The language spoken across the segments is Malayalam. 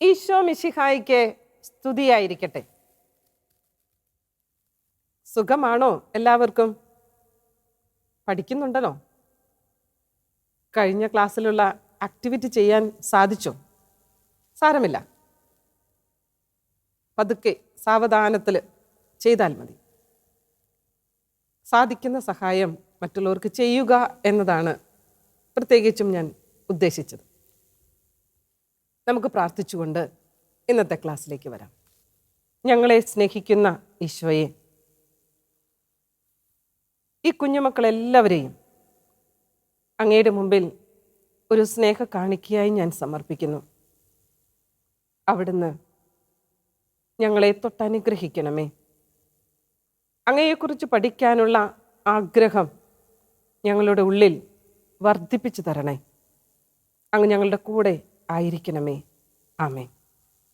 ഈശോ മിശിഹായിക്ക് സ്തുതിയായിരിക്കട്ടെ. സുഖമാണോ എല്ലാവർക്കും? പഠിക്കുന്നുണ്ടല്ലോ? കഴിഞ്ഞ ക്ലാസ്സിലുള്ള ആക്ടിവിറ്റി ചെയ്യാൻ സാധിച്ചോ? സാരമില്ല, പതുക്കെ സാവധാനത്തിൽ ചെയ്താൽ മതി. സാധിക്കുന്ന സഹായം മറ്റുള്ളവർക്ക് ചെയ്യുക എന്നതാണ് പ്രത്യേകിച്ചും ഞാൻ ഉദ്ദേശിച്ചത്. നമുക്ക് പ്രാർത്ഥിച്ചുകൊണ്ട് ഇന്നത്തെ ക്ലാസ്സിലേക്ക് വരാം. ഞങ്ങളെ സ്നേഹിക്കുന്ന ഈശോയെ, ഈ കുഞ്ഞുമക്കളെല്ലാവരെയും അങ്ങയുടെ മുമ്പിൽ ഒരു സ്നേഹ കാണിക്കയായി ഞാൻ സമർപ്പിക്കുന്നു. അവിടുന്ന് ഞങ്ങളെ തൊട്ടനുഗ്രഹിക്കണമേ. അങ്ങയെക്കുറിച്ച് പഠിക്കാനുള്ള ആഗ്രഹം ഞങ്ങളുടെ ഉള്ളിൽ വർദ്ധിപ്പിച്ചു തരണേ. അങ്ങ് ഞങ്ങളുടെ കൂടെ ആയിരിക്കണമേ. ആമേൻ.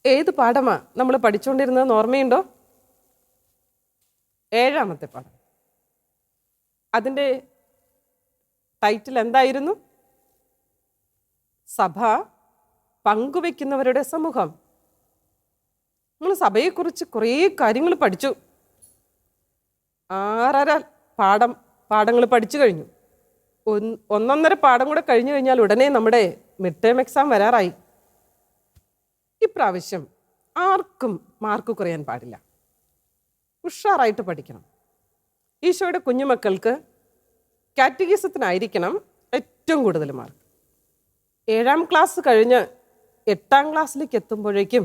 ഏത് പാഠമാണ് നമ്മൾ പഠിച്ചുകൊണ്ടിരുന്നതെന്ന് ഓർമ്മയുണ്ടോ? 7ാമത്തെ പാഠം. അതിൻ്റെ ടൈറ്റിൽ എന്തായിരുന്നു? സഭ പങ്കുവെക്കുന്നവരുടെ സമൂഹം. നമ്മൾ സഭയെക്കുറിച്ച് കുറേ കാര്യങ്ങൾ പഠിച്ചു. 6.5 പാഠങ്ങൾ പഠിച്ചു കഴിഞ്ഞു. 1.5 പാഠം കൂടെ കഴിഞ്ഞു കഴിഞ്ഞാൽ ഉടനെ നമ്മുടെ മിഡ് ടേം എക്സാം വരാറായി. ഇപ്രാവശ്യം ആർക്കും മാർക്ക് കുറയാൻ പാടില്ല. ഉഷാറായിട്ട് പഠിക്കണം. ഈശോയുടെ കുഞ്ഞുമക്കൾക്ക് കാറ്റഗിസത്തിനായിരിക്കണം ഏറ്റവും കൂടുതൽ മാർക്ക്. 7ാം ക്ലാസ് കഴിഞ്ഞ് 8ാം ക്ലാസ്സിലേക്ക് എത്തുമ്പോഴേക്കും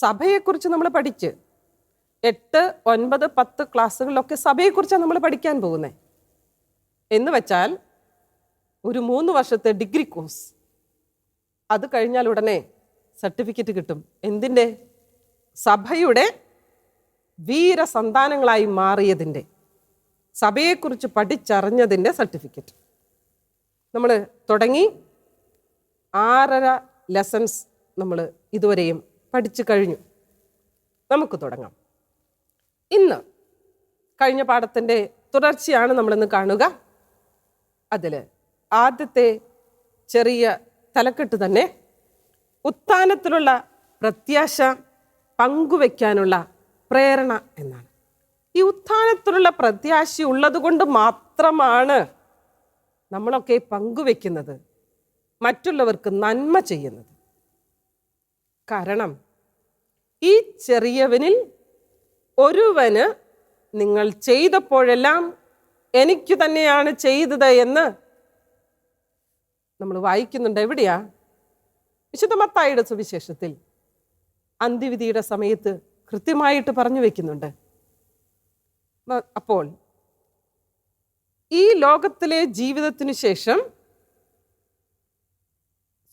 സഭയെക്കുറിച്ച് നമ്മൾ പഠിച്ച് 8, 9, 10 ക്ലാസ്സുകളിലൊക്കെ സഭയെക്കുറിച്ചാണ് നമ്മൾ പഠിക്കാൻ പോകുന്നത്. എന്ന് വെച്ചാൽ ഒരു 3 വർഷത്തെ ഡിഗ്രി കോഴ്സ്. അത് കഴിഞ്ഞാൽ ഉടനെ സർട്ടിഫിക്കറ്റ് കിട്ടും. എന്തിൻ്റെ? സഭയുടെ വീരസന്താനങ്ങളായി മാറിയതിൻ്റെ, സഭയെക്കുറിച്ച് പഠിച്ചറിഞ്ഞതിൻ്റെ സർട്ടിഫിക്കറ്റ്. നമ്മൾ തുടങ്ങി 6.5 ലെസൺസ് നമ്മൾ ഇതുവരെയും പഠിച്ചു കഴിഞ്ഞു. നമുക്ക് തുടങ്ങാം. ഇന്ന് കഴിഞ്ഞ പാഠത്തിൻ്റെ തുടർച്ചയാണ് നമ്മളിന്ന് കാണുക. അതിൽ ആദ്യത്തെ ചെറിയ തലക്കെട്ട് തന്നെ ഉത്ഥാനത്തിലുള്ള പ്രത്യാശ പങ്കുവെക്കാനുള്ള പ്രേരണ എന്നാണ്. ഈ ഉത്ഥാനത്തിലുള്ള പ്രത്യാശ ഉള്ളത് കൊണ്ട് മാത്രമാണ് നമ്മളൊക്കെ പങ്കുവെക്കുന്നത്, മറ്റുള്ളവർക്ക് നന്മ ചെയ്യുന്നത്. കാരണം ഈ ചെറിയവനിൽ ഒരുവന് നിങ്ങൾ ചെയ്തപ്പോഴെല്ലാം എനിക്ക് തന്നെയാണ് ചെയ്തത് എന്ന് നമ്മൾ വായിക്കുന്നുണ്ട്. എവിടെയാ? വിശുദ്ധ മത്തായിയുടെ സുവിശേഷത്തിൽ അന്ത്യവിധിയുടെ സമയത്ത് കൃത്യമായിട്ട് പറഞ്ഞു വെക്കുന്നുണ്ട്. അപ്പോൾ ഈ ലോകത്തിലെ ജീവിതത്തിനു ശേഷം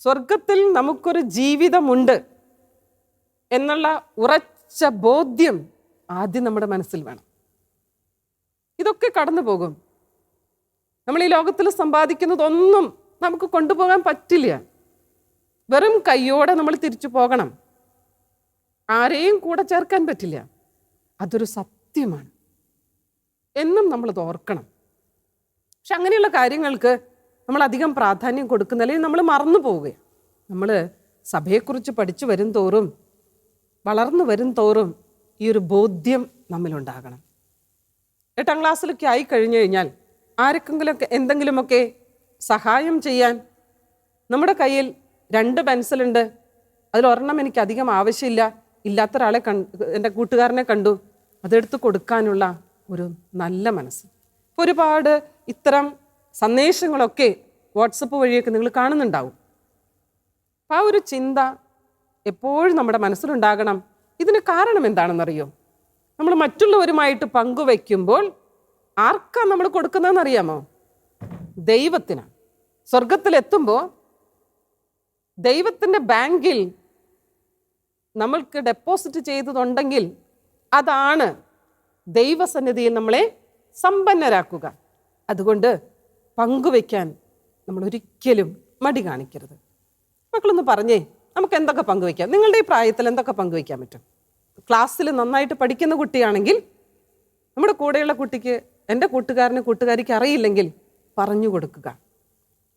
സ്വർഗത്തിൽ നമുക്കൊരു ജീവിതമുണ്ട് എന്നുള്ള ഉറച്ച ബോധ്യം ആദ്യം നമ്മുടെ മനസ്സിൽ വേണം. ഇതൊക്കെ കടന്നു പോകും. നമ്മൾ ഈ ലോകത്തിൽ സമ്പാദിക്കുന്നതൊന്നും നമുക്ക് കൊണ്ടുപോകാൻ പറ്റില്ല. വെറും കയ്യോടെ നമ്മൾ തിരിച്ചു പോകണം. ആരെയും കൂടെ ചേർക്കാൻ പറ്റില്ല. അതൊരു സത്യമാണ്. എന്നും നമ്മളത് ഓർക്കണം. പക്ഷെ അങ്ങനെയുള്ള കാര്യങ്ങൾക്ക് നമ്മൾ അധികം പ്രാധാന്യം കൊടുക്കുന്ന, അല്ലെങ്കിൽ നമ്മൾ മറന്നു പോവുകയാണ്. നമ്മൾ സഭയെക്കുറിച്ച് പഠിച്ചു വരും തോറും, വളർന്നു വരും തോറും ഈ ഒരു ബോധ്യം നമ്മളുണ്ടാകണം. 8ാം ക്ലാസ്സിലൊക്കെ ആയി കഴിഞ്ഞു കഴിഞ്ഞാൽ ആർക്കെങ്കിലുമൊക്കെ എന്തെങ്കിലുമൊക്കെ സഹായം ചെയ്യാൻ നമ്മുടെ കയ്യിൽ 2 പെൻസിലുണ്ട്, അതിലൊരെണ്ണം എനിക്ക് അധികം ആവശ്യമില്ല, ഇല്ലാത്തൊരാളെ എൻ്റെ കൂട്ടുകാരനെ കണ്ടു, അതെടുത്ത് കൊടുക്കാനുള്ള ഒരു നല്ല മനസ്സ്. ഒരുപാട് ഇത്തരം സന്ദേശങ്ങളൊക്കെ വാട്സപ്പ് വഴിയൊക്കെ നിങ്ങൾ കാണുന്നുണ്ടാവും. ആ ഒരു ചിന്ത എപ്പോഴും നമ്മുടെ മനസ്സിലുണ്ടാകണം. ഇതിന് കാരണം എന്താണെന്നറിയോ? നമ്മൾ മറ്റുള്ളവരുമായിട്ട് പങ്കുവെക്കുമ്പോൾ ആർക്കാണ് നമ്മൾ കൊടുക്കുന്നതെന്ന് അറിയാമോ? ദൈവത്തിനാണ്. സ്വർഗത്തിലെത്തുമ്പോൾ ദൈവത്തിൻ്റെ ബാങ്കിൽ നമ്മൾക്ക് ഡെപ്പോസിറ്റ് ചെയ്തതുണ്ടെങ്കിൽ അതാണ് ദൈവസന്നിധിയിൽ നമ്മളെ സമ്പന്നരാക്കുക. അതുകൊണ്ട് പങ്കുവെക്കാൻ നമ്മൾ ഒരിക്കലും മടി കാണിക്കരുത്. മക്കളൊന്ന് പറഞ്ഞേ, നമുക്ക് എന്തൊക്കെ പങ്കുവെക്കാം? നിങ്ങളുടെ ഈ പ്രായത്തിൽ എന്തൊക്കെ പങ്കുവെക്കാൻ പറ്റും? ക്ലാസ്സിൽ നന്നായിട്ട് പഠിക്കുന്ന കുട്ടിയാണെങ്കിൽ നമ്മുടെ കൂടെയുള്ള കുട്ടിക്ക് എൻ്റെ കൂട്ടുകാരിക്ക് അറിയില്ലെങ്കിൽ പറഞ്ഞു കൊടുക്കുക.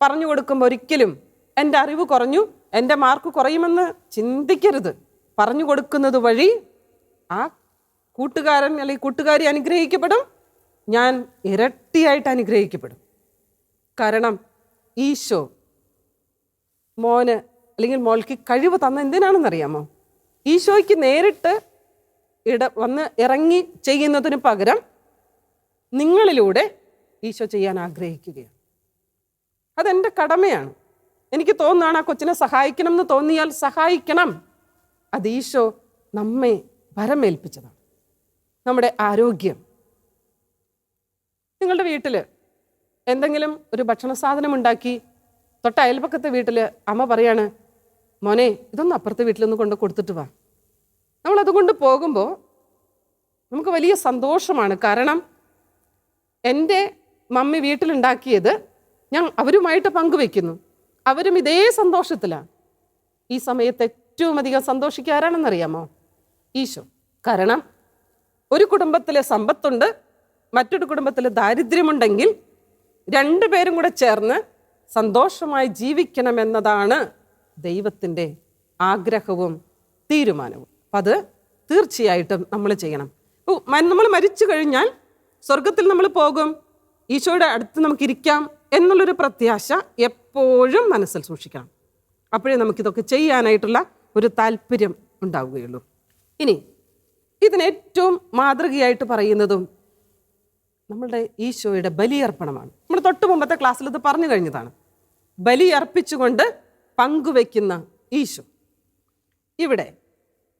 പറഞ്ഞു കൊടുക്കുമ്പോൾ ഒരിക്കലും എൻ്റെ അറിവ് കുറഞ്ഞു, എൻ്റെ മാർക്ക് കുറയുമെന്ന് ചിന്തിക്കരുത്. പറഞ്ഞു കൊടുക്കുന്നത് വഴി ആ കൂട്ടുകാരൻ അല്ലെങ്കിൽ കൂട്ടുകാരി അനുഗ്രഹിക്കപ്പെടും, ഞാൻ ഇരട്ടിയായിട്ട് അനുഗ്രഹിക്കപ്പെടും. കാരണം ഈശോ മോന് അല്ലെങ്കിൽ മോൾക്ക് കഴിവ് തന്ന എന്തിനാണെന്നറിയാമോ? ഈശോയ്ക്ക് നേരിട്ട് വന്ന് ഇറങ്ങി ചെയ്യുന്നതിന് പകരം നിങ്ങളിലൂടെ ഈശോ ചെയ്യാൻ ആഗ്രഹിക്കുകയാണ്. അതെൻ്റെ കടമയാണ്. എനിക്ക് തോന്നുകയാണ് ആ കൊച്ചിനെ സഹായിക്കണം എന്ന് തോന്നിയാൽ സഹായിക്കണം. അത് ഈശോ നമ്മെ വരമേൽപ്പിച്ചതാണ്. നമ്മുടെ ആരോഗ്യം. നിങ്ങളുടെ വീട്ടിൽ എന്തെങ്കിലും ഒരു ഭക്ഷണ സാധനം ഉണ്ടാക്കി തൊട്ട അയൽപക്കത്തെ വീട്ടിൽ അമ്മ പറയാണ്, മോനെ ഇതൊന്ന് അപ്പുറത്തെ വീട്ടിലൊന്ന് കൊണ്ട് കൊടുത്തിട്ട് വാ. നമ്മളതുകൊണ്ട് പോകുമ്പോൾ നമുക്ക് വലിയ സന്തോഷമാണ്. കാരണം എൻ്റെ മമ്മി വീട്ടിലുണ്ടാക്കിയത് ഞാൻ അവരുമായിട്ട് പങ്കുവെക്കുന്നു. അവരും ഇതേ സന്തോഷത്തിലാണ്. ഈ സമയത്ത് ഏറ്റവും അധികം സന്തോഷിക്കുക ആരാണെന്നറിയാമോ? ഈശോ. കാരണം ഒരു കുടുംബത്തിൽ സമ്പത്തുണ്ട്, മറ്റൊരു കുടുംബത്തിൽ ദാരിദ്ര്യമുണ്ടെങ്കിൽ രണ്ടുപേരും കൂടെ ചേർന്ന് സന്തോഷമായി ജീവിക്കണമെന്നതാണ് ദൈവത്തിൻ്റെ ആഗ്രഹവും തീരുമാനവും. അപ്പം അത് തീർച്ചയായിട്ടും നമ്മൾ ചെയ്യണം. നമ്മൾ മരിച്ചു കഴിഞ്ഞാൽ സ്വർഗത്തിൽ നമ്മൾ പോകും, ഈശോയുടെ അടുത്ത് നമുക്കിരിക്കാം എന്നുള്ളൊരു പ്രത്യാശ എപ്പോഴും മനസ്സിൽ സൂക്ഷിക്കണം. അപ്പോഴേ നമുക്കിതൊക്കെ ചെയ്യാനായിട്ടുള്ള ഒരു താല്പര്യം ഉണ്ടാവുകയുള്ളൂ. ഇനി ഇതിനേറ്റവും മാതൃകയായിട്ട് പറയുന്നതും നമ്മളുടെ ഈശോയുടെ ബലിയർപ്പണമാണ്. നമ്മൾ തൊട്ട് മുമ്പത്തെ ക്ലാസ്സിൽ ഇത് പറഞ്ഞു കഴിഞ്ഞതാണ്. ബലിയർപ്പിച്ചുകൊണ്ട് പങ്കുവെക്കുന്ന ഈശോ. ഇവിടെ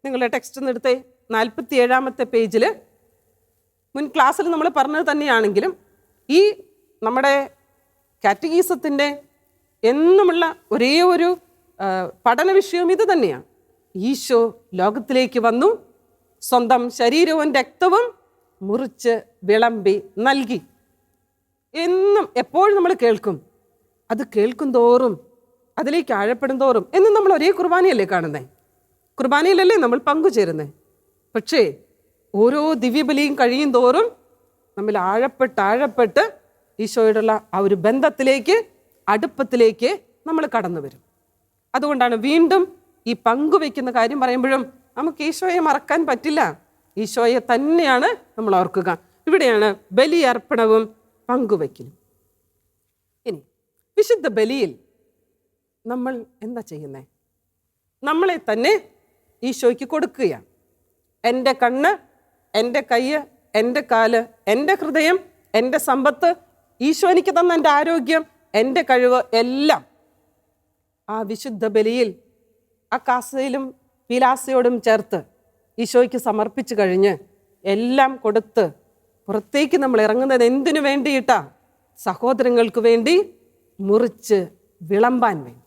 നിങ്ങളുടെ ടെക്സ്റ്റ് ഒന്ന് എടുത്തേ. 47-ാമത്തെ പേജിൽ മുൻ ക്ലാസ്സിൽ നമ്മൾ പറഞ്ഞത് തന്നെയാണെങ്കിലും ഈ നമ്മുടെ കാറ്റഗീസത്തിൻ്റെ എന്നുമുള്ള ഒരേ ഒരു പഠന വിഷയവും ഇത് തന്നെയാണ്. ഈശോ ലോകത്തിലേക്ക് വന്നു, സ്വന്തം ശരീരവും രക്തവും മുറിച്ച് വിളമ്പി നൽകി. എന്നും എപ്പോഴും നമ്മൾ കേൾക്കും. അത് കേൾക്കും തോറും അതിലേക്ക് ആഴപ്പെടും തോറും എന്നും നമ്മൾ ഒരേ കുർബാനയല്ലേ കാണുന്നേ, കുർബാനയിലല്ലേ നമ്മൾ പങ്കുചേരുന്നേ. പക്ഷേ ഓരോ ദിവ്യബലിയും കഴിയും തോറും നമ്മൾ ആഴപ്പെട്ട് ഈശോയോടുള്ള ആ ഒരു ബന്ധത്തിലേക്ക്, അടുപ്പത്തിലേക്ക് നമ്മൾ കടന്നു വരും. അതുകൊണ്ടാണ് വീണ്ടും ഈ പങ്കുവെക്കുന്ന കാര്യം പറയുമ്പോഴും നമുക്ക് ഈശോയെ മറക്കാൻ പറ്റില്ല. ഈശോയെ തന്നെയാണ് നമ്മൾ ഓർക്കുക. ഇവിടെയാണ് ബലിയർപ്പണവും പങ്കുവെക്കലും. ഇനി വിശുദ്ധ ബലിയിൽ നമ്മൾ എന്താ ചെയ്യുന്നേ? നമ്മളെ തന്നെ ഈശോയ്ക്ക് കൊടുക്കുകയാണ്. എൻ്റെ കണ്ണ്, എൻ്റെ കയ്യ്, എൻ്റെ കാല്, എൻ്റെ ഹൃദയം, എൻ്റെ സമ്പത്ത്, ഈശോ എനിക്ക് തന്ന എൻ്റെ ആരോഗ്യം, എൻ്റെ കഴിവ് എല്ലാം ആ വിശുദ്ധ ബലിയിൽ ആ കാസയിലും പീലാസയോടും ചേർത്ത് ഈശോയ്ക്ക് സമർപ്പിച്ചു കഴിഞ്ഞ് എല്ലാം കൊടുത്ത് പുറത്തേക്ക് നമ്മൾ ഇറങ്ങുന്നത് എന്തിനു വേണ്ടിയിട്ടാ? സഹോദരങ്ങൾക്ക് വേണ്ടി മുറിച്ച് വിളമ്പാൻ വേണ്ടി.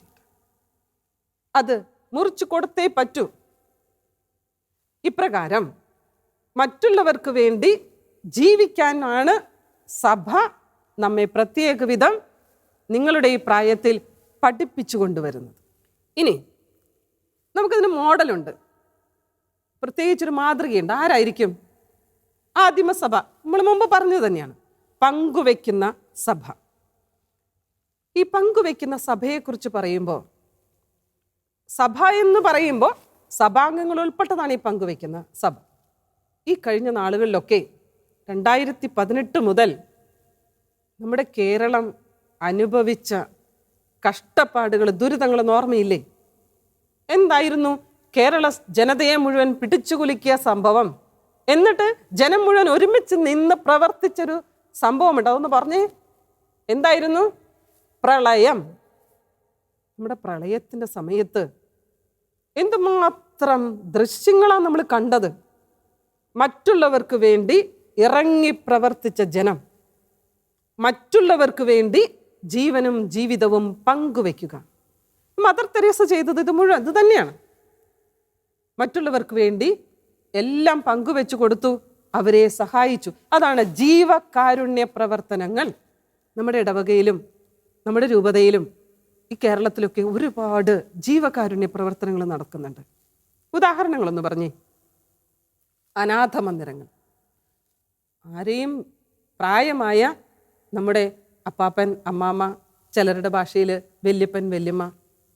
അത് മുറിച്ചു കൊടുത്തേ പറ്റൂ. ഇപ്രകാരം മറ്റുള്ളവർക്ക് വേണ്ടി ജീവിക്കാനാണ് സഭ നമ്മെ പ്രത്യേക വിധം നിങ്ങളുടെ ഈ പ്രായത്തിൽ പഠിപ്പിച്ചു കൊണ്ടുവരുന്നത്. ഇനി നമുക്കതിന് മോഡലുണ്ട്, പ്രത്യേകിച്ചൊരു മാതൃകയുണ്ട്. ആരായിരിക്കും? ആദിമസഭ. നമ്മൾ മുമ്പ് പറഞ്ഞത് തന്നെയാണ്, പങ്കുവെക്കുന്ന സഭ. ഈ പങ്കുവെക്കുന്ന സഭയെക്കുറിച്ച് പറയുമ്പോൾ, സഭ എന്ന് പറയുമ്പോൾ സഭാംഗങ്ങൾ ഉൾപ്പെട്ടതാണ് ഈ പങ്കുവെക്കുന്ന സഭ. ഈ കഴിഞ്ഞ നാളുകളിലൊക്കെ 2018 മുതൽ നമ്മുടെ കേരളം അനുഭവിച്ച കഷ്ടപ്പാടുകൾ, ദുരിതങ്ങൾ ഓർമ്മയില്ലേ? എന്തായിരുന്നു കേരള ജനതയെ മുഴുവൻ പിടിച്ചുകുലുക്കിയ സംഭവം? എന്നിട്ട് ജനം മുഴുവൻ ഒരുമിച്ച് നിന്ന് പ്രവർത്തിച്ചൊരു സംഭവമുണ്ട്. അതൊന്ന് പറഞ്ഞേ, എന്തായിരുന്നു? പ്രളയം. നമ്മുടെ പ്രളയത്തിൻ്റെ സമയത്ത് എന്തുമാത്രം ദൃശ്യങ്ങളാണ് നമ്മൾ കണ്ടത്. മറ്റുള്ളവർക്ക് വേണ്ടി ഇറങ്ങി പ്രവർത്തിച്ച ജനം, മറ്റുള്ളവർക്ക് വേണ്ടി ജീവനും ജീവിതവും പങ്കുവെക്കുക. മദർ തെരേസ ചെയ്തത് ഇത് തന്നെയാണ്. മറ്റുള്ളവർക്ക് വേണ്ടി എല്ലാം പങ്കുവെച്ചു കൊടുത്തു, അവരെ സഹായിച്ചു. അതാണ് ജീവകാരുണ്യ പ്രവർത്തനങ്ങൾ. നമ്മുടെ ഇടവകയിലും നമ്മുടെ രൂപതയിലും ഈ കേരളത്തിലൊക്കെ ഒരുപാട് ജീവകാരുണ്യ പ്രവർത്തനങ്ങൾ നടക്കുന്നുണ്ട്. ഉദാഹരണങ്ങളൊന്ന് പറഞ്ഞേ. അനാഥ മന്ദിരങ്ങൾ. ആരെയും പ്രായമായ നമ്മുടെ അപ്പാപ്പൻ, അമ്മാമ്മ, ചിലരുടെ ഭാഷയിൽ വല്യപ്പൻ, വല്യമ്മ,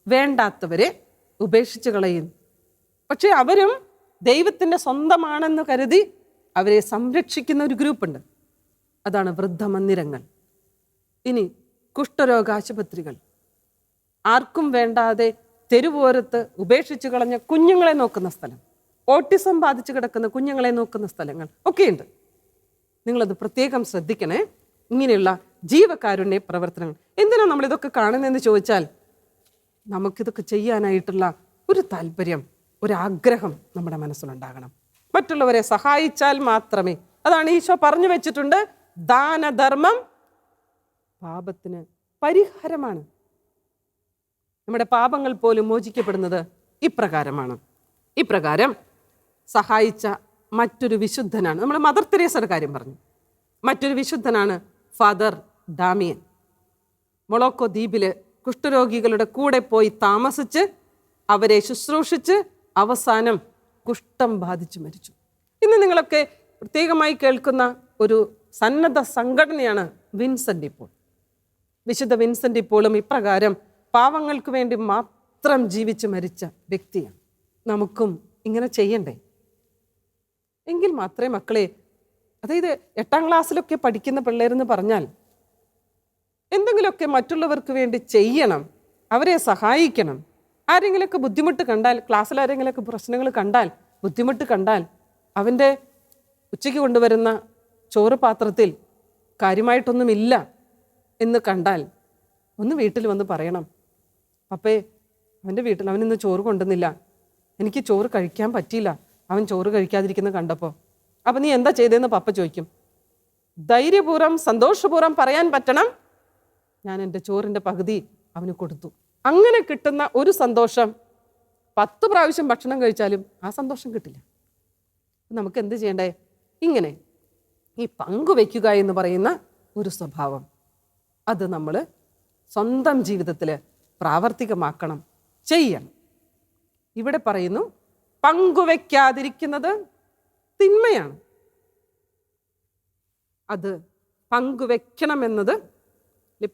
വേണ്ടാത്തവരെ ഉപേക്ഷിച്ച് കളയുന്നു. പക്ഷെ അവരും ദൈവത്തിൻ്റെ സ്വന്തമാണെന്ന് കരുതി അവരെ സംരക്ഷിക്കുന്ന ഒരു ഗ്രൂപ്പുണ്ട്. അതാണ് വൃദ്ധമന്ദിരങ്ങൾ. ഇനി കുഷ്ഠരോഗാശുപത്രികൾ, ആർക്കും വേണ്ടാതെ തെരുവോരത്ത് ഉപേക്ഷിച്ച് കളഞ്ഞ കുഞ്ഞുങ്ങളെ നോക്കുന്ന സ്ഥലം, ഓട്ടിസം ബാധിച്ച് കിടക്കുന്ന കുഞ്ഞുങ്ങളെ നോക്കുന്ന സ്ഥലങ്ങൾ ഒക്കെയുണ്ട്. നിങ്ങളത് പ്രത്യേകം ശ്രദ്ധിക്കണേ. ഇങ്ങനെയുള്ള ജീവകാരുണ്യ പ്രവർത്തനങ്ങൾ. എന്തിനാണ് നമ്മളിതൊക്കെ കാണുന്നതെന്ന് ചോദിച്ചാൽ, നമുക്കിതൊക്കെ ചെയ്യാനായിട്ടുള്ള ഒരു താല്പര്യം, ഒരാഗ്രഹം നമ്മുടെ മനസ്സിലുണ്ടാകണം. മറ്റുള്ളവരെ സഹായിച്ചാൽ മാത്രമേ, അതാണ് ഈശോ പറഞ്ഞു വെച്ചിട്ടുണ്ട്, ദാനധർമ്മം പാപത്തിന് പരിഹാരമാണ്. നമ്മുടെ പാപങ്ങൾ പോലും മോചിക്കപ്പെടുന്നത് ഇപ്രകാരമാണ്. ഇപ്രകാരം സഹായിച്ച മറ്റൊരു വിശുദ്ധനാണ്, നമ്മുടെ മദർ തെരേസയുടെ കാര്യം പറഞ്ഞു. മറ്റൊരു വിശുദ്ധനാണ് ഫാദർ ഡാമിയൻ. മൊളോക്കോ ദ്വീപില് കുഷ്ഠരോഗികളുടെ കൂടെ പോയി താമസിച്ച് അവരെ ശുശ്രൂഷിച്ച് അവസാനം കുഷ്ഠം ബാധിച്ചു മരിച്ചു. ഇന്ന് നിങ്ങളൊക്കെ പ്രത്യേകമായി കേൾക്കുന്ന ഒരു സന്നദ്ധ സംഘടനയാണ് വിൻസെൻ്റ് ഇപ്പോൾ. വിശുദ്ധ വിൻസെൻ്റ് ഇപ്പോഴും ഇപ്രകാരം പാവങ്ങൾക്ക് വേണ്ടി മാത്രം ജീവിച്ച് മരിച്ച വ്യക്തിയാണ്. നമുക്കും ഇങ്ങനെ ചെയ്യണ്ടേ? എങ്കിൽ മാത്രമേ മക്കളെ, അതായത് 8ാം ക്ലാസ്സിലൊക്കെ പഠിക്കുന്ന പിള്ളേരെന്ന് പറഞ്ഞാൽ എന്തെങ്കിലുമൊക്കെ മറ്റുള്ളവർക്ക് വേണ്ടി ചെയ്യണം, അവരെ സഹായിക്കണം. ആരെങ്കിലുമൊക്കെ ബുദ്ധിമുട്ട് കണ്ടാൽ, ക്ലാസ്സിൽ ആരെങ്കിലുമൊക്കെ പ്രശ്നങ്ങൾ കണ്ടാൽ, ബുദ്ധിമുട്ട് കണ്ടാൽ, അവൻ്റെ ഉച്ചയ്ക്ക് കൊണ്ടുവരുന്ന ചോറ് പാത്രത്തിൽ കാര്യമായിട്ടൊന്നുമില്ല എന്ന് കണ്ടാൽ ഒന്ന് വീട്ടിൽ വന്ന് പറയണം, പപ്പേ അവൻ്റെ വീട്ടിൽ അവനിന്ന് ചോറ് കൊണ്ടുവന്നില്ല, എനിക്ക് ചോറ് കഴിക്കാൻ പറ്റിയില്ല, അവൻ ചോറ് കഴിക്കാതിരിക്കുന്നത് കണ്ടപ്പോൾ. അപ്പം നീ എന്താ ചെയ്തതെന്ന് പപ്പ ചോദിക്കും. ധൈര്യപൂർവ്വം സന്തോഷപൂർവ്വം പറയാൻ പറ്റണം, ഞാൻ എൻ്റെ ചോറിൻ്റെ പകുതി അവന് കൊടുത്തു. അങ്ങനെ കിട്ടുന്ന ഒരു സന്തോഷം 10 പ്രാവശ്യം ഭക്ഷണം കഴിച്ചാലും ആ സന്തോഷം കിട്ടില്ല. നമുക്ക് എന്ത് ചെയ്യണ്ടേ? ഇങ്ങനെ ഈ പങ്കുവയ്ക്കുക എന്ന് പറയുന്ന ഒരു സ്വഭാവം, അത് നമ്മൾ സ്വന്തം ജീവിതത്തിൽ പ്രാവർത്തികമാക്കണം, ചെയ്യണം. ഇവിടെ പറയുന്നു, പങ്കുവയ്ക്കാതിരിക്കുന്നത് തിന്മയാണ്. അത് പങ്കുവെക്കണമെന്നത്,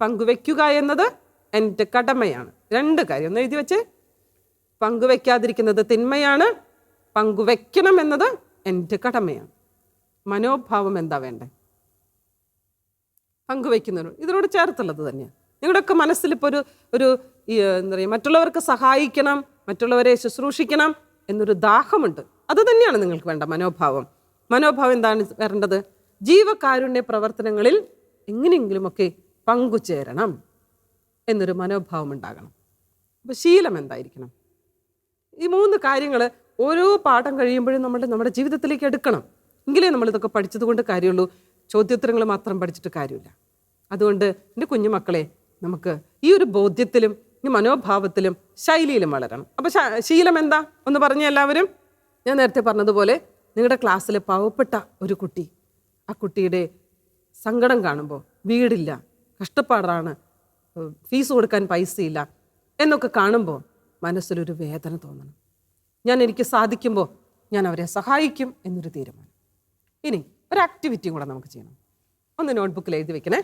പങ്കുവെക്കുക എന്നത് എൻ്റെ കടമയാണ്. 2 കാര്യം ഒന്ന് എഴുതി വെച്ച്. പങ്കുവെക്കാതിരിക്കുന്നത് തിന്മയാണ്, പങ്കുവെക്കണം എന്നത് എൻ്റെ കടമയാണ്. മനോഭാവം എന്താ വേണ്ടേ? പങ്കുവെക്കുന്നതിനോട് ഇതിനോട് ചേർത്തുള്ളത് തന്നെയാണ്. നിങ്ങളുടെയൊക്കെ മനസ്സിൽ ഇപ്പോൾ ഒരു എന്താ പറയുക, മറ്റുള്ളവർക്ക് സഹായിക്കണം, മറ്റുള്ളവരെ ശുശ്രൂഷിക്കണം എന്നൊരു ദാഹമുണ്ട്. അത് തന്നെയാണ് നിങ്ങൾക്ക് വേണ്ട മനോഭാവം. മനോഭാവം എന്താണ് വരേണ്ടത്? ജീവകാരുണ്യ പ്രവർത്തനങ്ങളിൽ എങ്ങനെയെങ്കിലുമൊക്കെ പങ്കുചേരണം എന്നൊരു മനോഭാവം ഉണ്ടാകണം. അപ്പോൾ ശീലം എന്തായിരിക്കണം? ഈ 3 കാര്യങ്ങൾ ഓരോ പാഠം കഴിയുമ്പോഴും നമ്മുടെ ജീവിതത്തിലേക്ക് എടുക്കണം. എങ്കിലേ നമ്മളിതൊക്കെ പഠിച്ചത് കൊണ്ട് കാര്യമുള്ളൂ. ചോദ്യോത്തരങ്ങൾ മാത്രം പഠിച്ചിട്ട് കാര്യമില്ല. അതുകൊണ്ട് എൻ്റെ കുഞ്ഞുമക്കളെ, നമുക്ക് ഈ ഒരു ബോധ്യത്തിലും ഈ മനോഭാവത്തിലും ശൈലിയിലും വളരണം. അപ്പോൾ ശീലം എന്താ ഒന്ന് പറഞ്ഞ എല്ലാവരും. ഞാൻ നേരത്തെ പറഞ്ഞതുപോലെ, നിങ്ങളുടെ ക്ലാസ്സിൽ പാവപ്പെട്ട ഒരു കുട്ടി, ആ കുട്ടിയുടെ സങ്കടം കാണുമ്പോൾ, വീടില്ല, കഷ്ടപ്പാടാണ്, ഫീസ് കൊടുക്കാൻ പൈസയില്ല എന്നൊക്കെ കാണുമ്പോൾ മനസ്സിലൊരു വേദന തോന്നണം. എനിക്ക് സാധിക്കുമ്പോൾ ഞാൻ അവരെ സഹായിക്കും എന്നൊരു തീരുമാനം. ഇനി ഒരു ആക്ടിവിറ്റിയും കൂടെ നമുക്ക് ചെയ്യണം. ഒന്ന് നോട്ട്ബുക്കിൽ എഴുതി വെക്കണേ.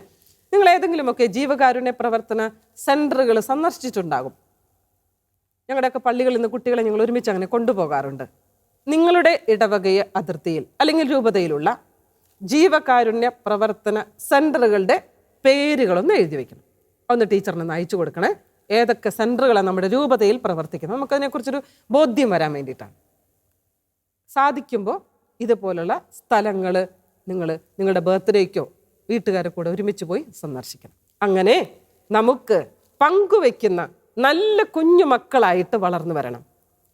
നിങ്ങൾ ഏതെങ്കിലുമൊക്കെ ജീവകാരുണ്യ പ്രവർത്തന സെൻറ്ററുകൾ സന്ദർശിച്ചിട്ടുണ്ടാകും. ഞങ്ങളുടെയൊക്കെ പള്ളികളിൽ നിന്ന് കുട്ടികളെ ഞങ്ങൾ ഒരുമിച്ച് അങ്ങനെ കൊണ്ടുപോകാറുണ്ട്. നിങ്ങളുടെ ഇടവകയെ അതിർത്തിയിൽ അല്ലെങ്കിൽ രൂപതയിലുള്ള ജീവകാരുണ്യ പ്രവർത്തന സെൻറ്ററുകളുടെ പേരുകളൊന്ന് എഴുതി വയ്ക്കണം. ഒന്ന് ടീച്ചറിനൊന്ന് അയച്ചു കൊടുക്കണേ. ഏതൊക്കെ സെൻറ്ററുകളാണ് നമ്മുടെ രൂപതയിൽ പ്രവർത്തിക്കുന്നത്, നമുക്കതിനെക്കുറിച്ചൊരു ബോധ്യം വരാൻ വേണ്ടിയിട്ടാണ്. സാധിക്കുമ്പോൾ ഇതുപോലുള്ള സ്ഥലങ്ങൾ നിങ്ങളുടെ ബർത്ത്ഡേക്കോ വീട്ടുകാരെ കൂടെ ഒരുമിച്ച് പോയി സന്ദർശിക്കണം. അങ്ങനെ നമുക്ക് പങ്കുവെക്കുന്ന നല്ല കുഞ്ഞുമക്കളായിട്ട് വളർന്നു വരണം.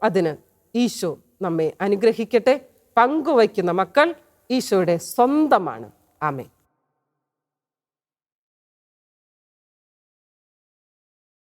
അതിന് ഈശോ നമ്മെ അനുഗ്രഹിക്കട്ടെ. പങ്കുവയ്ക്കുന്ന മക്കൾ ഈശോയുടെ സ്വന്തമാണ്. ആമേൻ.